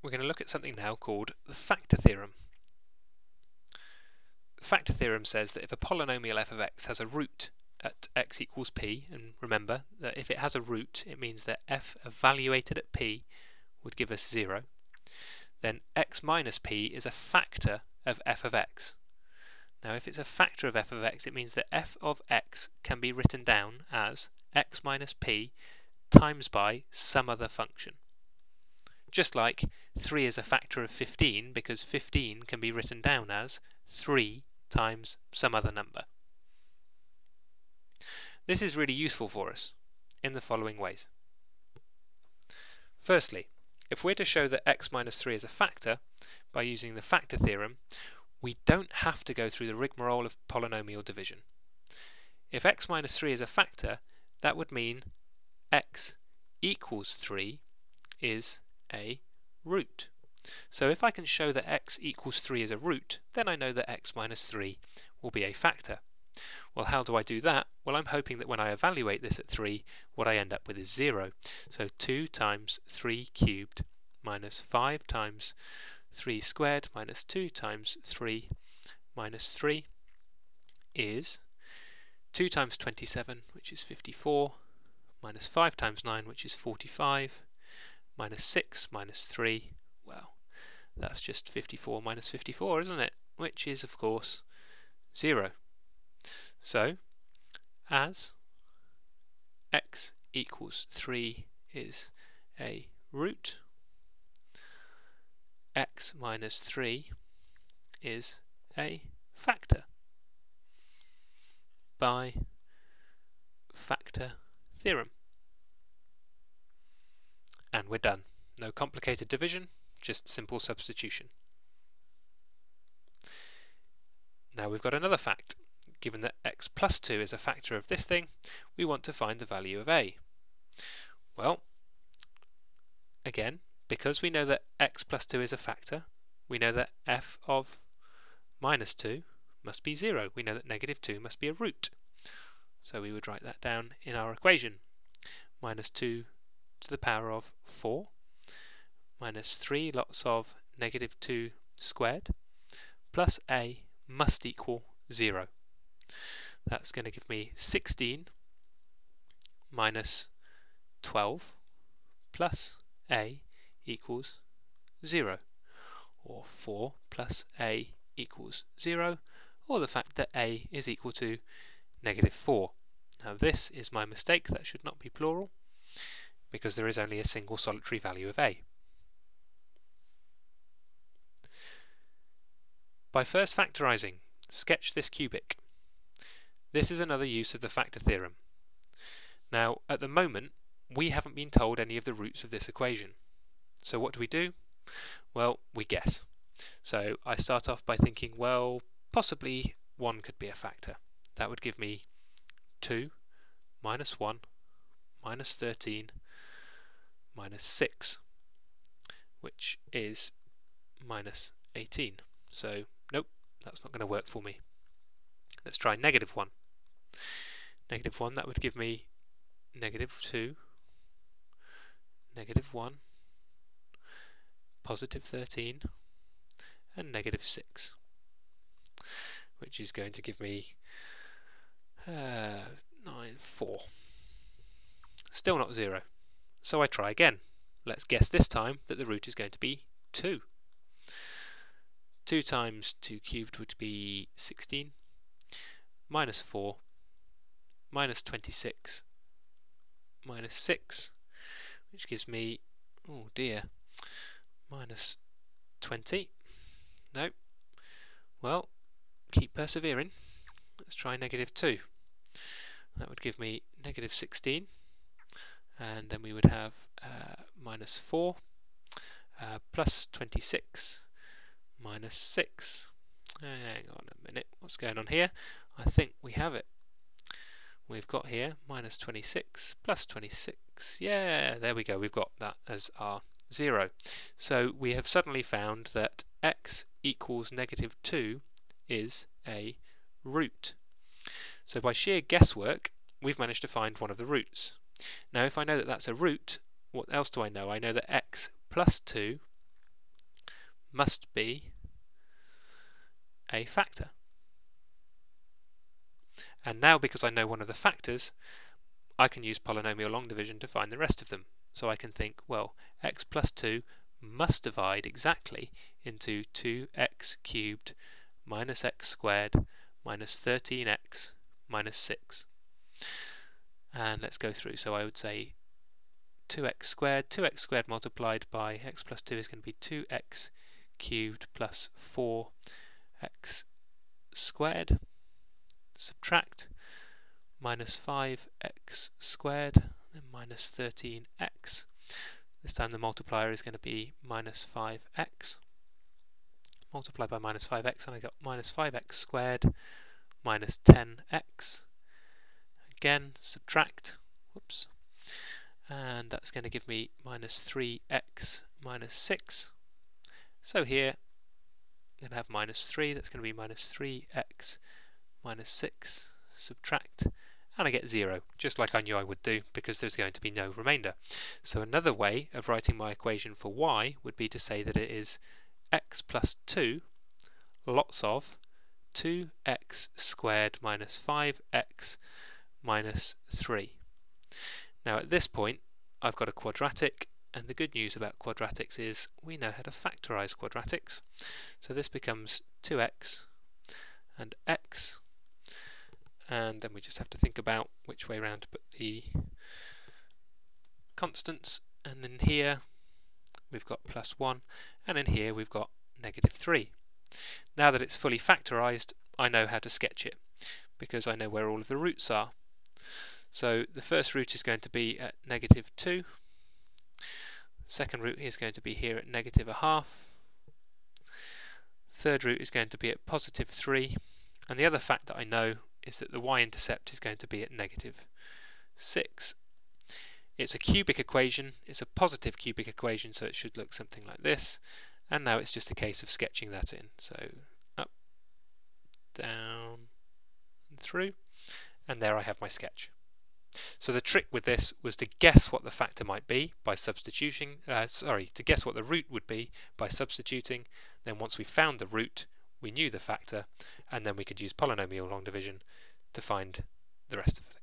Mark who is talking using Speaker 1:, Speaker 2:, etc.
Speaker 1: we're going to look at something now called the factor theorem. The factor theorem says that if a polynomial f of x has a root at x equals p, and remember that if it has a root it means that f evaluated at p would give us 0, then x minus p is a factor of f of x. Now if it's a factor of f of x, it means that f of x can be written down as x minus p times by some other function. Just like 3 is a factor of 15 because 15 can be written down as 3 times some other number. This is really useful for us in the following ways. Firstly, if we're to show that x minus 3 is a factor by using the factor theorem, we don't have to go through the rigmarole of polynomial division. If x minus 3 is a factor, that would mean x equals 3 is a root. So if I can show that x equals 3 is a root, then I know that x minus 3 will be a factor. Well, how do I do that? Well, I'm hoping that when I evaluate this at 3, what I end up with is 0. So 2 times 3 cubed minus 5 times 3 squared minus 2 times 3 minus 3 is 2 times 27, which is 54, minus 5 times 9, which is 45, minus 6 minus 3, well, that's just 54 minus 54, isn't it? Which is, of course, 0. So, as x equals 3 is a root, x minus 3 is a factor by factor theorem. And we're done. No complicated division, just simple substitution. Now we've got another fact. Given that x plus 2 is a factor of this thing, we want to find the value of a. Well, again, because we know that x plus 2 is a factor, we know that f of minus 2 must be 0. We know that negative 2 must be a root. So we would write that down in our equation. Minus 2 to the power of 4 minus 3 lots of negative 2 squared plus a must equal 0. That's going to give me 16 minus 12 plus a equals 0, or 4 plus a equals 0, or the fact that a is equal to negative 4. Now this is my mistake, that should not be plural, because there is only a single solitary value of a. By first factorising, sketch this cubic. This is another use of the factor theorem. Now, at the moment, we haven't been told any of the roots of this equation. So what do? Well, we guess. So I start off by thinking, well, possibly 1 could be a factor. That would give me 2 minus 1 minus 13 minus 6, which is minus 18. So, nope, that's not going to work for me. Let's try negative 1. Negative 1, that would give me negative 2, negative 1, positive 13, and negative 6, which is going to give me 4. Still not 0. So I try again. Let's guess this time that the root is going to be 2. 2 times 2 cubed would be 16, minus 4, minus 26, minus 6, which gives me, oh dear, minus 20. No. Well, keep persevering. Let's try negative 2. That would give me negative 16, and then we would have minus 4, plus 26, minus 6. Hang on a minute, what's going on here? I think we have it. We've got here minus 26 plus 26. Yeah, there we go, we've got that as our 0. So we have suddenly found that x equals negative 2 is a root. So by sheer guesswork, we've managed to find one of the roots. Now if I know that that's a root, what else do I know? I know that x plus 2 must be a factor. And now, because I know one of the factors, I can use polynomial long division to find the rest of them. So I can think, well, x plus 2 must divide exactly into 2x cubed minus x squared minus 13x minus 6. And let's go through. So I would say 2x squared multiplied by x plus 2 is going to be 2x cubed plus 4x squared, subtract minus 5x squared and minus 13x. This time the multiplier is going to be minus 5x multiplied by minus 5x, and I got minus 5x squared minus 10x. Again, subtract, whoops, and that's going to give me minus 3x minus 6. So here I'm going to have minus 3, that's going to be minus 3x minus 6, subtract, and I get 0, just like I knew I would do, because there's going to be no remainder. So another way of writing my equation for y would be to say that it is x plus 2 lots of 2x squared minus 5x minus 3. Now at this point I've got a quadratic, and the good news about quadratics is we know how to factorise quadratics. So this becomes 2x and x, and then we just have to think about which way around to put the constants, and in here we've got plus 1, and in here we've got negative 3. Now that it's fully factorised, I know how to sketch it, because I know where all of the roots are. So the first root is going to be at negative 2, second root is going to be here at negative 1/2, third root is going to be at positive 3, and the other fact that I know is that the y-intercept is going to be at negative 6. It's a cubic equation, it's a positive cubic equation, so it should look something like this, and now it's just a case of sketching that in. So up, down, and through, and there I have my sketch. So the trick with this was to guess what the factor might be by substituting, to guess what the root would be by substituting. Then once we found the root, we knew the factor, and then we could use polynomial long division to find the rest of it.